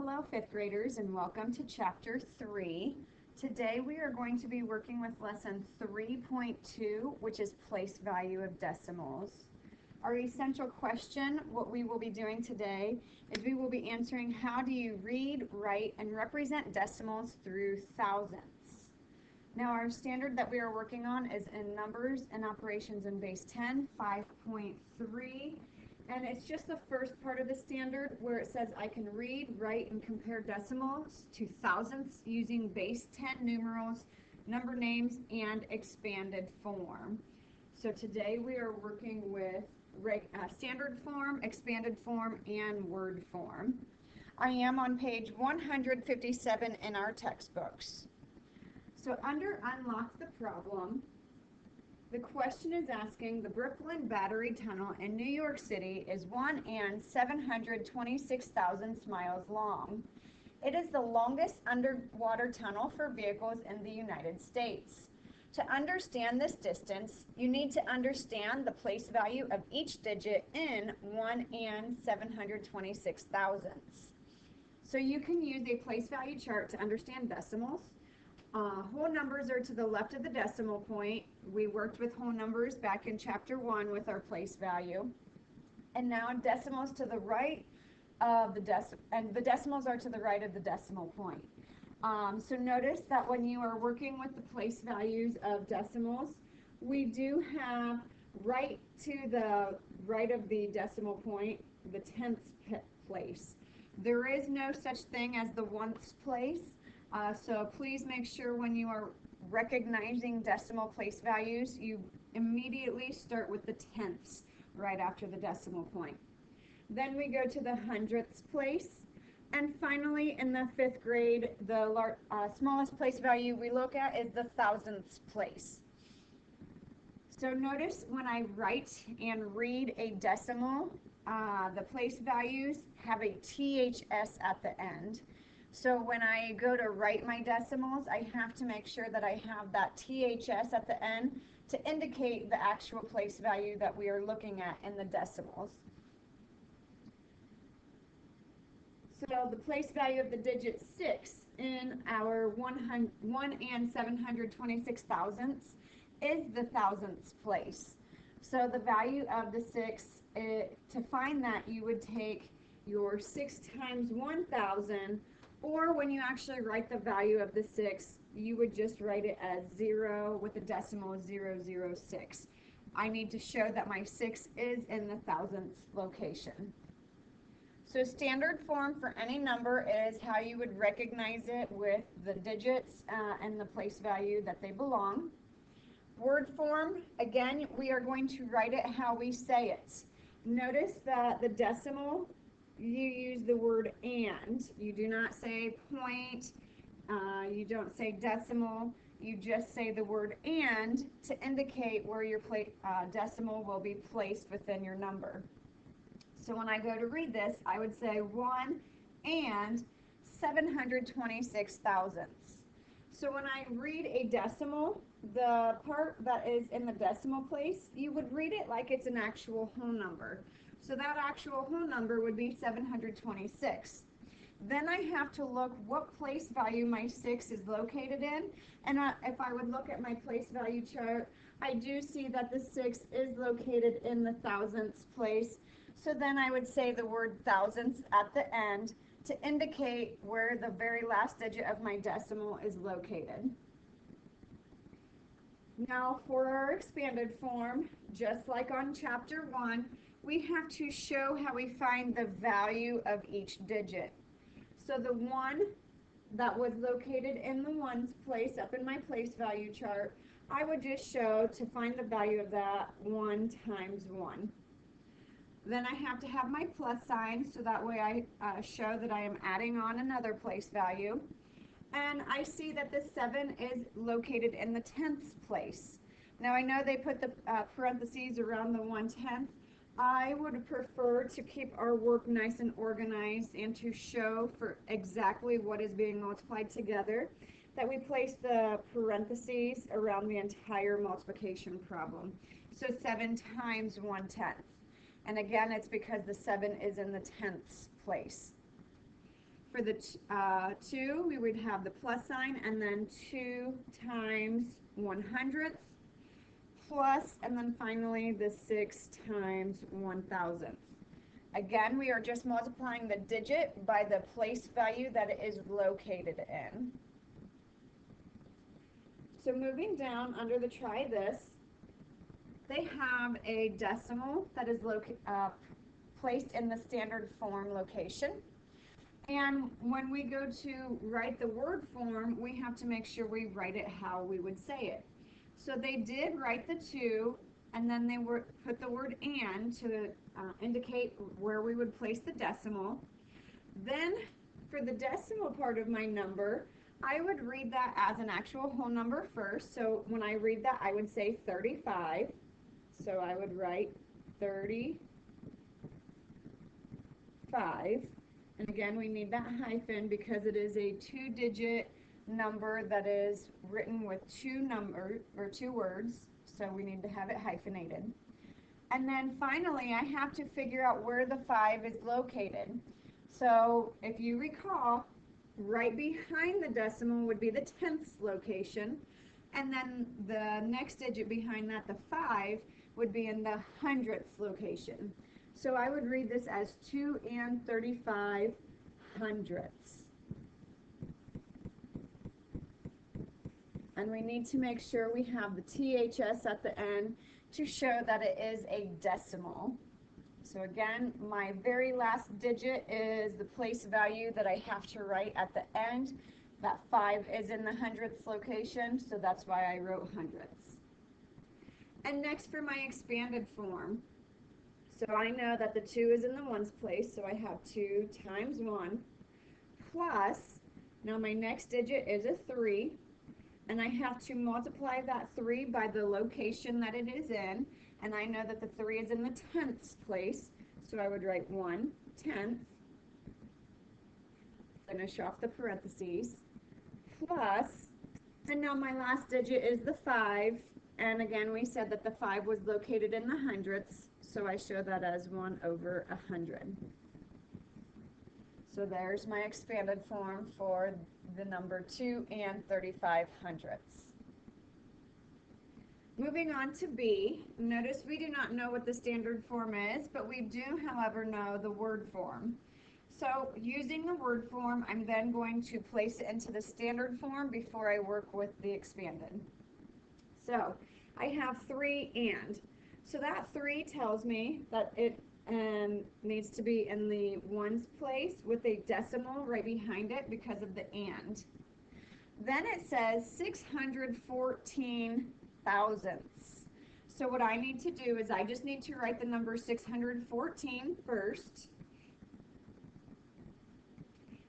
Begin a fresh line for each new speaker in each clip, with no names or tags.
Hello, fifth graders, and welcome to Chapter 3. Today we are going to be working with Lesson 3.2, which is place value of decimals. Our essential question, what we will be doing today, is we will be answering how do you read, write, and represent decimals through thousandths. Now our standard that we are working on is in numbers and operations in base 10, 5.3. And it's just the first part of the standard where it says I can read, write, and compare decimals to thousandths using base 10 numerals, number names, and expanded form. So today we are working with standard form, expanded form, and word form. I am on page 157 in our textbooks. So under Unlock the Problem, the question is asking the Brooklyn Battery Tunnel in New York City is 1 and 726 thousandths miles long. It is the longest underwater tunnel for vehicles in the United States. To understand this distance, you need to understand the place value of each digit in 1 and 726 thousandths. So you can use a place value chart to understand decimals. Whole numbers are to the left of the decimal point. We worked with whole numbers back in chapter 1 with our place value. And now decimals to the right of the decimals are to the right of the decimal point. So notice that when you are working with the place values of decimals, we do have right to the right of the decimal point, the tenths place. There is no such thing as the ones place. So please make sure when you are recognizing decimal place values, you immediately start with the tenths right after the decimal point. Then we go to the hundredths place. And finally, in the fifth grade, the smallest place value we look at is the thousandths place. So notice when I write and read a decimal, the place values have a THS at the end. So when I go to write my decimals, I have to make sure that I have that THS at the end to indicate the actual place value that we are looking at in the decimals. So the place value of the digit 6 in our 1 and 726 thousandths is the thousandths place. So the value of the 6, to find that, you would take your 6 times 1,000, or when you actually write the value of the 6, you would just write it as 0 with a decimal 006. I need to show that my 6 is in the thousandths location. So standard form for any number is how you would recognize it with the digits and the place value that they belong. Word form, again, we are going to write it how we say it. Notice that the decimal, you use the word and. You do not say point, you don't say decimal, you just say the word and to indicate where your decimal will be placed within your number. So when I go to read this, I would say 1 and 726 thousandths. So when I read a decimal, the part that is in the decimal place, you would read it like it's an actual whole number. So that actual whole number would be 726. Then I have to look what place value my 6 is located in. And if I would look at my place value chart, I do see that the 6 is located in the thousandths place. So then I would say the word thousandths at the end to indicate where the very last digit of my decimal is located. Now for our expanded form, just like on chapter 1, we have to show how we find the value of each digit. So the 1 that was located in the ones place up in my place value chart, I would just show to find the value of that 1 times 1. Then I have to have my plus sign, so that way I show that I am adding on another place value. And I see that the 7 is located in the tenths place. Now I know they put the parentheses around the 1/10. I would prefer to keep our work nice and organized and to show for exactly what is being multiplied together, that we place the parentheses around the entire multiplication problem. So 7 times 1/10. And again, it's because the 7 is in the tenths place. For the 2, we would have the plus sign, and then 2 times 100th, plus, and then finally the 6 times 1,000th. Again, we are just multiplying the digit by the place value that it is located in. So moving down under the try this, they have a decimal that is placed in the standard form location. And when we go to write the word form, we have to make sure we write it how we would say it. So they did write the 2, and then they put the word and to indicate where we would place the decimal. Then for the decimal part of my number, I would read that as an actual whole number first. So when I read that, I would say 35. So I would write 35. And again, we need that hyphen because it is a 2-digit number that is written with 2 words. So we need to have it hyphenated. And then finally, I have to figure out where the 5 is located. So if you recall, right behind the decimal would be the 10ths location. And then the next digit behind that, the 5, would be in the 100ths location. So I would read this as 2 and 35 hundredths. And we need to make sure we have the THS at the end to show that it is a decimal. So again, my very last digit is the place value that I have to write at the end. That 5 is in the hundredths location, so that's why I wrote hundredths. And next for my expanded form. So I know that the 2 is in the ones place, so I have 2 times 1 plus, now my next digit is a 3, and I have to multiply that 3 by the location that it is in, and I know that the 3 is in the 10ths place, so I would write 1/10, finish off the parentheses, plus, and now my last digit is the 5, and again we said that the 5 was located in the hundredths, so I show that as 1/100. So there's my expanded form for the number 2 and 35 hundredths. Moving on to B, notice we do not know what the standard form is, but we do, however, know the word form. So using the word form, I'm then going to place it into the standard form before I work with the expanded. So I have 3 and. So that 3 tells me that it needs to be in the ones place with a decimal right behind it because of the and. Then it says 614 thousandths. So what I need to do is I just need to write the number 614 first.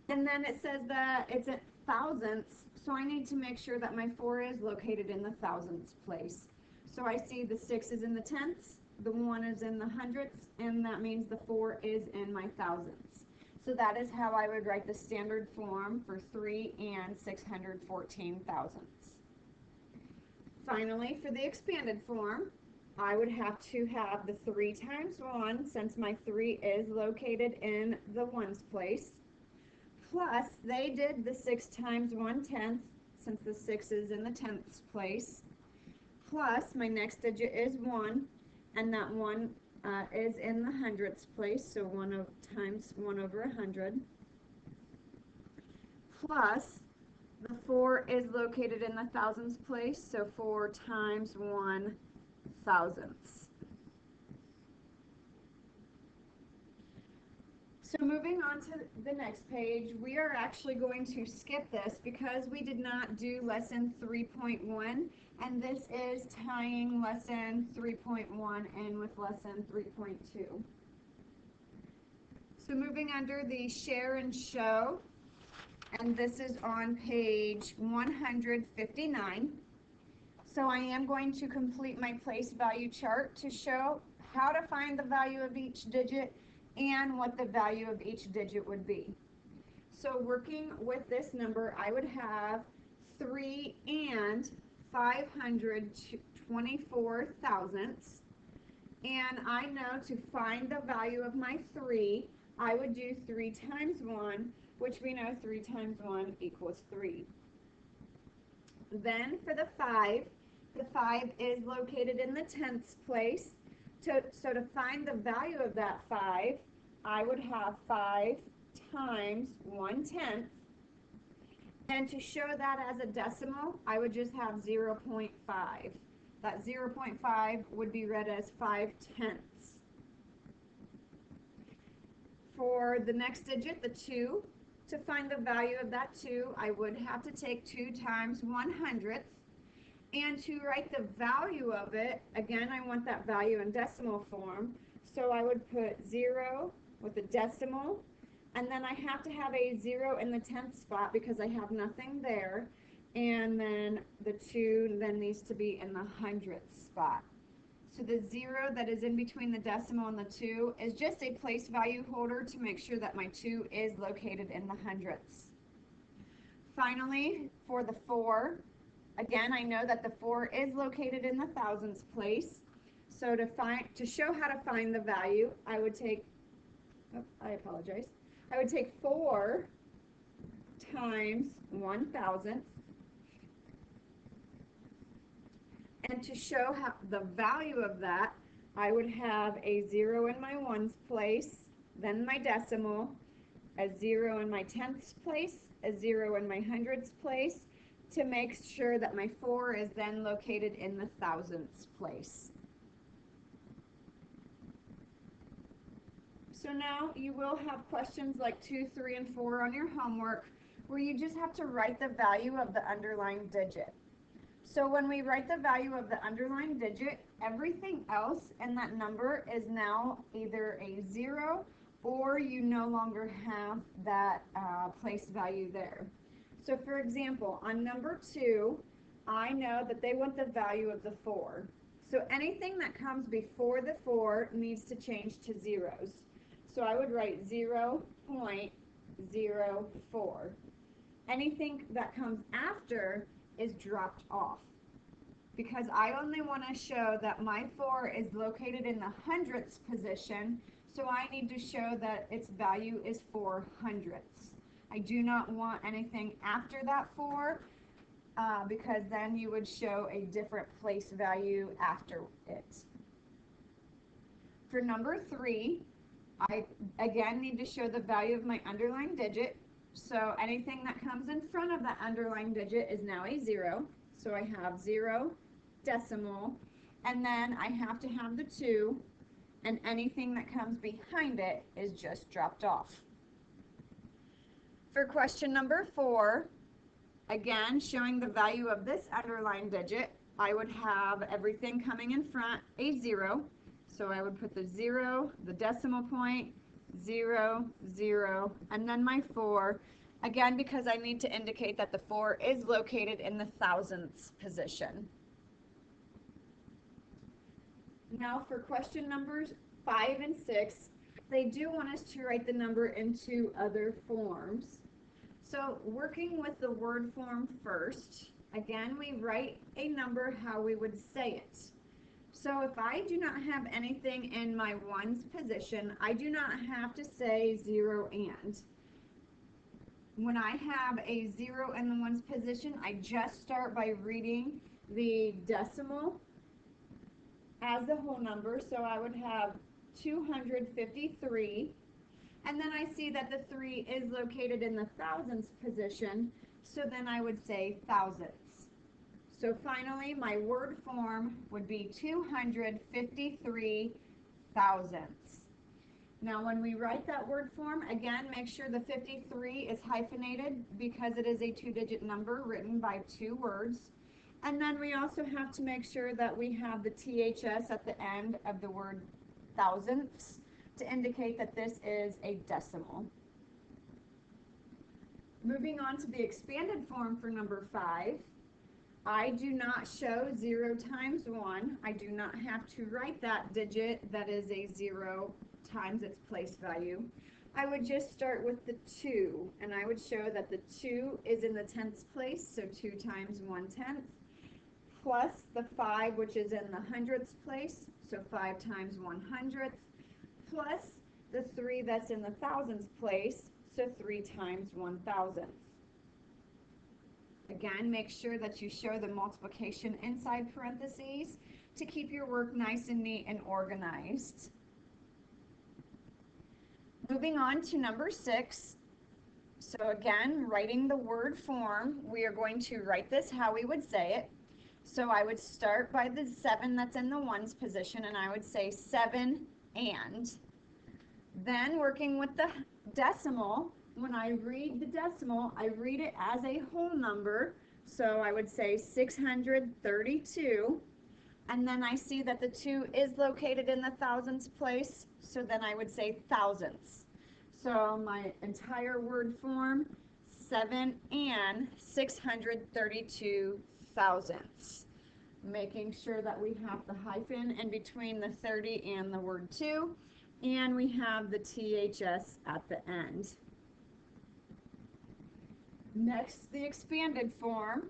And then it says that it's at thousandths, so I need to make sure that my 4 is located in the thousandths place. So I see the 6 is in the tenths, the 1 is in the hundredths, and that means the 4 is in my thousandths. So that is how I would write the standard form for 3 and 614 thousandths. Finally, for the expanded form, I would have to have the 3 times 1, since my 3 is located in the ones place, plus they did the 6 times 1/10, since the 6 is in the tenths place, plus my next digit is 1, and that 1 is in the hundredths place, so 1 times 1/100, plus the 4 is located in the thousandths place, so 4 times 1/1000ths. So moving on to the next page, we are actually going to skip this because we did not do lesson 3.1, and this is tying lesson 3.1 in with lesson 3.2. So moving under the share and show, and this is on page 159. So I am going to complete my place value chart to show how to find the value of each digit and what the value of each digit would be. So working with this number, I would have 3 and 524 thousandths, and I know to find the value of my 3, I would do 3 times 1, which we know 3 times 1 equals 3. Then for the 5 is located in the tenths place. So to find the value of that 5, I would have 5 times 1/10. And to show that as a decimal, I would just have 0.5. That 0.5 would be read as 5/10. For the next digit, the 2, to find the value of that 2, I would have to take 2 times 1/100th. And to write the value of it, again, I want that value in decimal form. So I would put 0 with a decimal, and then I have to have a 0 in the 10th spot because I have nothing there. And then the 2 then needs to be in the 100th spot. So the 0 that is in between the decimal and the 2 is just a place value holder to make sure that my 2 is located in the hundredths. Finally, for the 4, again, I know that the 4 is located in the thousandths place. So to show how to find the value, I would take, I would take 4 times 1,000th. And to show how the value of that, I would have a 0 in my ones place, then my decimal, a 0 in my tenths place, a 0 in my hundredths place, to make sure that my 4 is then located in the thousandths place. So now you will have questions like 2, 3, and 4 on your homework where you just have to write the value of the underlying digit. So when we write the value of the underlying digit, everything else in that number is now either a 0 or you no longer have that place value there. So for example, on number 2, I know that they want the value of the 4. So anything that comes before the 4 needs to change to zeros. So I would write 0.04. Anything that comes after is dropped off, because I only want to show that my 4 is located in the hundredths position, so I need to show that its value is 4 hundredths. I do not want anything after that 4 because then you would show a different place value after it. For number 3, I again need to show the value of my underlying digit. So anything that comes in front of that underlying digit is now a 0. So I have 0, decimal, and then I have to have the 2, and anything that comes behind it is just dropped off. For question number 4, again, showing the value of this underlying digit, I would have everything coming in front a 0. So I would put the 0, the decimal point, 0, 0, and then my 4, again because I need to indicate that the 4 is located in the thousandths position. Now for question numbers 5 and 6, they do want us to write the number into other forms. So working with the word form first, again we write a number how we would say it. So if I do not have anything in my ones position, I do not have to say 0 and. When I have a 0 in the ones position, I just start by reading the decimal as the whole number. So I would have 253, and then I see that the 3 is located in the thousandths position, so then I would say thousandths. So finally, my word form would be 253 thousandths. Now when we write that word form, again, make sure the 53 is hyphenated because it is a 2-digit number written by 2 words. And then we also have to make sure that we have the THS at the end of the word thousandths to indicate that this is a decimal. Moving on to the expanded form for number 5, I do not show 0 times 1. I do not have to write that digit that is a 0 times its place value. I would just start with the 2, and I would show that the 2 is in the tenths place, so 2 times 1/10, plus the 5, which is in the hundredths place, so 5 times 100th, plus the 3 that's in the thousandths place, so 3 times 1,000th. Again, make sure that you show the multiplication inside parentheses to keep your work nice and neat and organized. Moving on to number 6. So again, writing the word form, we are going to write this how we would say it. So I would start by the 7 that's in the ones position, and I would say 7 and. Then working with the decimal, when I read the decimal, I read it as a whole number. So I would say 632. And then I see that the 2 is located in the thousandths place, so then I would say thousandths. So my entire word form, 7 and 632 thousandths. Making sure that we have the hyphen in between the 30 and the word 2, and we have the THS at the end. Next, the expanded form.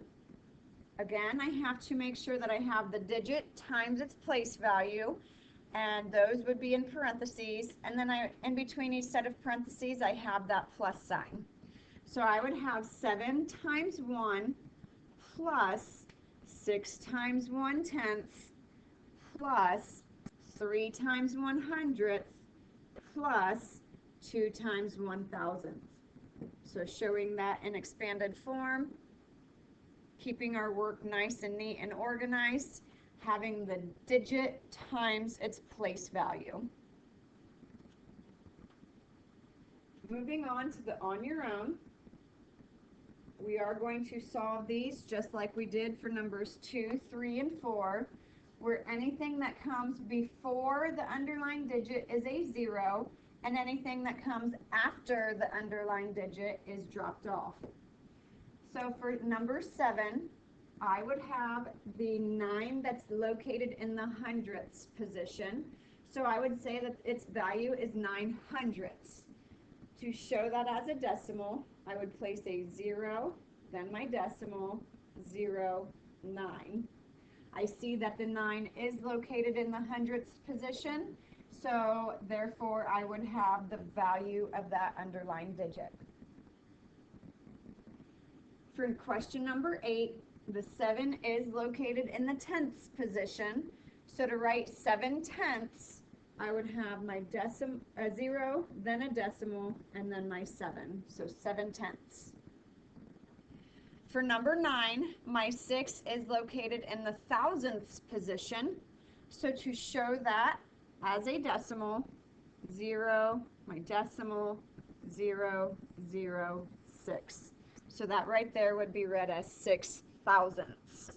Again, I have to make sure that I have the digit times its place value, and those would be in parentheses, and then in between each set of parentheses I have that plus sign. So I would have 7 times 1 plus 6 times 1/10 plus 3 times 100th plus 2 times 1,000th. So showing that in expanded form, keeping our work nice and neat and organized, having the digit times its place value. Moving on to the on your own, we are going to solve these just like we did for numbers 2, 3, and 4, where anything that comes before the underlined digit is a 0, and anything that comes after the underlined digit is dropped off. So for number 7, I would have the 9 that's located in the hundredths position. So I would say that its value is 9 hundredths. To show that as a decimal, I would place a 0, then my decimal, 0, 9. I see that the 9 is located in the hundredths position, so therefore I would have the value of that underlined digit. For question number 8, the 7 is located in the tenths position, so to write 7/10, I would have my 0, then a decimal, and then my 7, so 7/10. For number 9, my 6 is located in the thousandths position, so to show that as a decimal, 0, my decimal, 0, 0, 6. So that right there would be read as 6 thousandths.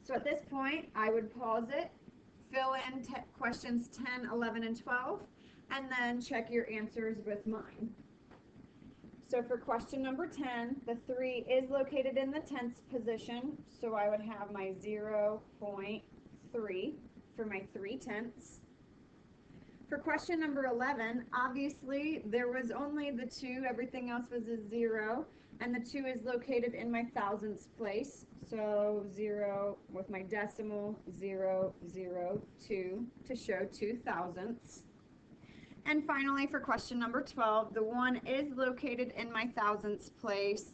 So at this point, I would pause it, fill in questions 10, 11, and 12, and then check your answers with mine. So for question number 10, the 3 is located in the tenths position, so I would have my 0.3 for my 3/10. For question number 11, obviously there was only the 2, everything else was a 0, and the 2 is located in my thousandths place, so 0 with my decimal, 0, 0, 2 to show 2 thousandths. And finally, for question number 12, the 1 is located in my thousandths place.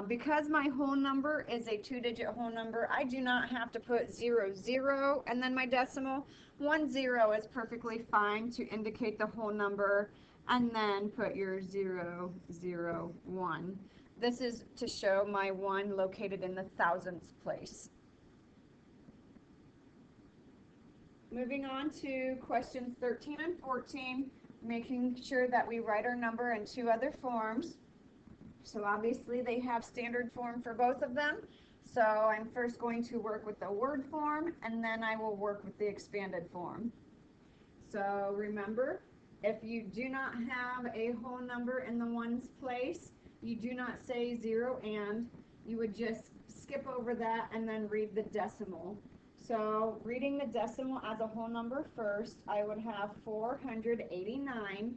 Because my whole number is a 2-digit whole number, I do not have to put 0, 0 and then my decimal. 1 0 is perfectly fine to indicate the whole number, and then put your 0, 0, 1. This is to show my 1 located in the thousandths place. Moving on to questions 13 and 14, making sure that we write our number in 2 other forms. So obviously they have standard form for both of them. So I'm first going to work with the word form, and then I will work with the expanded form. So remember, if you do not have a whole number in the ones place, you do not say 0 and, you would just skip over that and then read the decimal. So reading the decimal as a whole number first, I would have 489,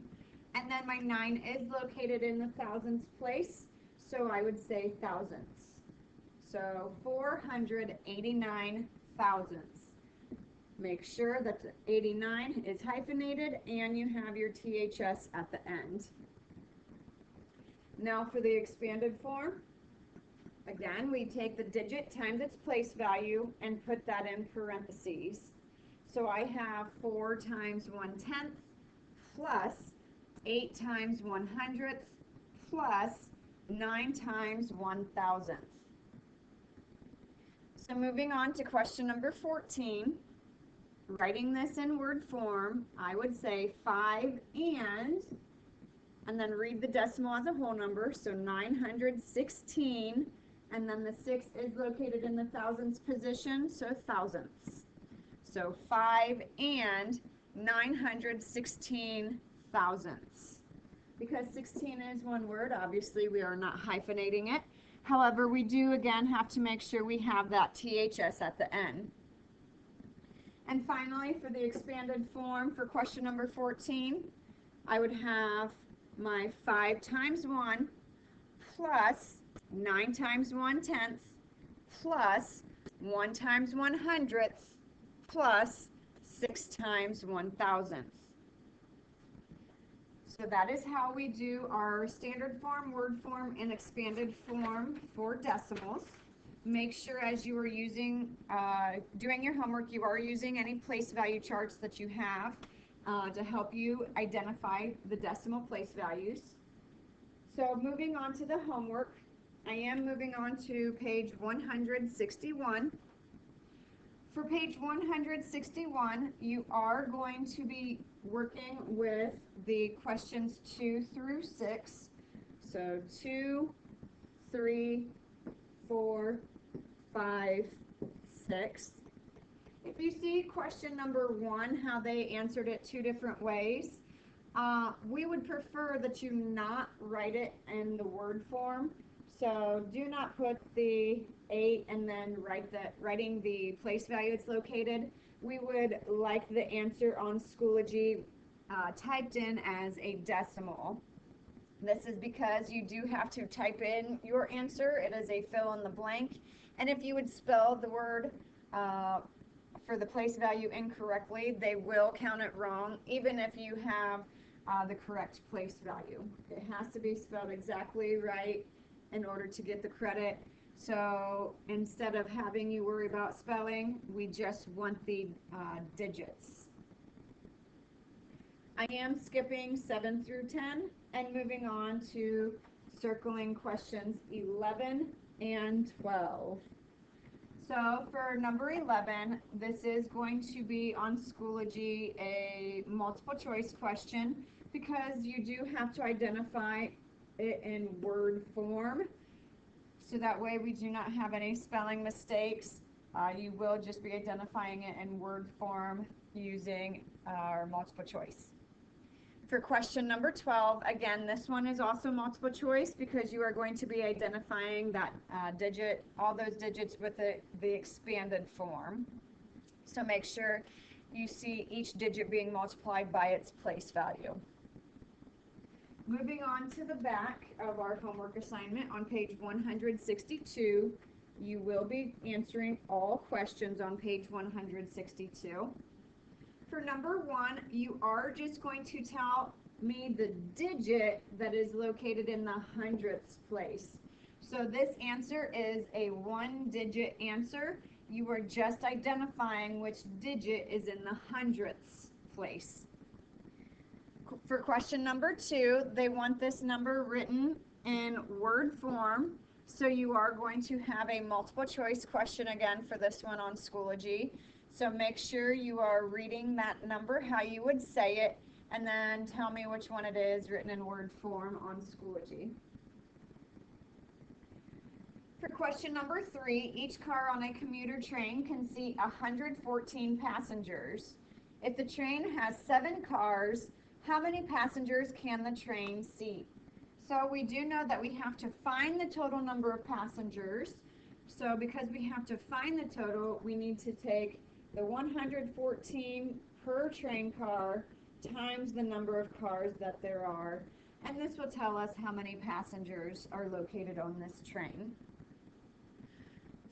and then my 9 is located in the thousandths place, so I would say thousandths. So 489 thousandths. Make sure that the 89 is hyphenated and you have your THS at the end. Now for the expanded form, again, we take the digit times its place value and put that in parentheses. So I have 4 times 1/10 plus 8 times 1/100 plus 9 times 1,000. So moving on to question number 14, writing this in word form, I would say 5 and then read the decimal as a whole number, so 916, and then the 6 is located in the thousands position, so thousandths. So 5 and 916 thousandths. Because 16 is one word, obviously we are not hyphenating it. However, we do again have to make sure we have that THS at the end. And finally, for the expanded form for question number 14, I would have my 5 times 1 plus 9 times 1/10 plus 1 times 1/100 plus 6 times 1,000. So that is how we do our standard form, word form, and expanded form for decimals. Make sure as you are using, doing your homework, you are using any place value charts that you have to help you identify the decimal place values. So moving on to the homework, I am moving on to page 161. For page 161, you are going to be working with the questions 2 through 6. So 2, 3, 4, 5, 6. If you see question number 1, how they answered it 2 different ways, we would prefer that you not write it in the word form. So do not put the 8 and then writing the place value it's located. We would like the answer on Schoology typed in as a decimal. This is because you do have to type in your answer. It is a fill in the blank. And if you would spell the word for the place value incorrectly, they will count it wrong, even if you have the correct place value. It has to be spelled exactly right in order to get the credit. So instead of having you worry about spelling, we just want the digits. I am skipping 7 through 10 and moving on to circling questions 11 and 12. So for number 11, this is going to be on Schoology a multiple choice question because you do have to identify it in word form. So that way we do not have any spelling mistakes. You will just be identifying it in word form using our multiple choice. For question number 12, again, this one is also multiple choice because you are going to be identifying that digit, all those digits with the expanded form. So make sure you see each digit being multiplied by its place value. Moving on to the back of our homework assignment on page 162, you will be answering all questions on page 162. For number 1, you are just going to tell me the digit that is located in the hundredths place. So this answer is a 1-digit answer. You are just identifying which digit is in the hundredths place. For question number 2, they want this number written in word form. So you are going to have a multiple choice question again for this one on Schoology. So make sure you are reading that number how you would say it, and then tell me which one it is written in word form on Schoology. For question number 3, each car on a commuter train can seat 114 passengers. If the train has 7 cars, how many passengers can the train seat? So we do know that we have to find the total number of passengers. So because we have to find the total, we need to take the 114 per train car times the number of cars that there are, and this will tell us how many passengers are located on this train.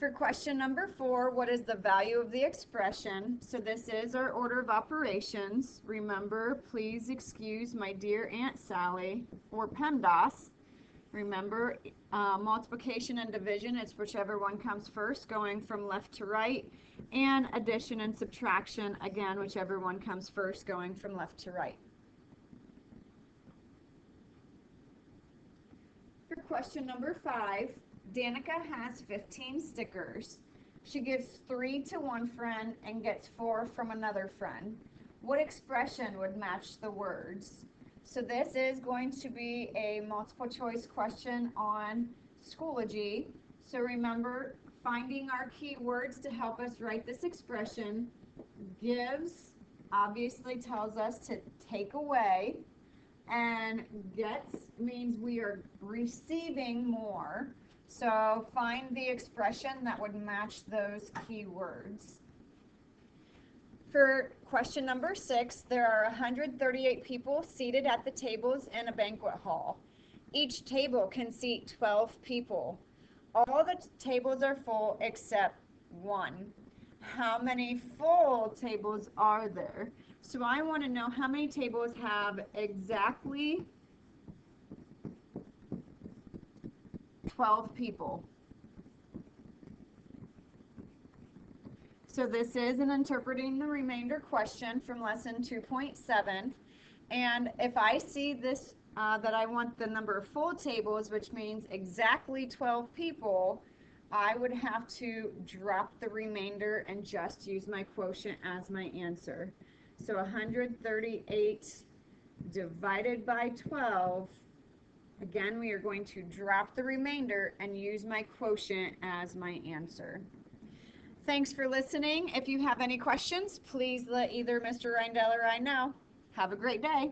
For question number 4, what is the value of the expression? So this is our order of operations. Remember, please excuse my dear Aunt Sally, or PEMDAS. Remember, multiplication and division, it's whichever one comes first, going from left to right. And addition and subtraction, again, whichever one comes first, going from left to right. For question number 5, Danica has 15 stickers. She gives 3 to one friend and gets 4 from another friend. What expression would match the words? So this is going to be a multiple choice question on Schoology. So remember, finding our keywords to help us write this expression. Gives obviously tells us to take away, and gets means we are receiving more. So find the expression that would match those keywords. For question number 6, there are 138 people seated at the tables in a banquet hall. Each table can seat 12 people. All the tables are full except one. How many full tables are there? So I want to know how many tables have exactly 12 people. So this is an interpreting the remainder question from lesson 2.7. And if I see this, that I want the number of full tables, which means exactly 12 people, I would have to drop the remainder and just use my quotient as my answer. So 138 divided by 12, again, we are going to drop the remainder and use my quotient as my answer. Thanks for listening. If you have any questions, please let either Mr. Reindell or I know. Have a great day.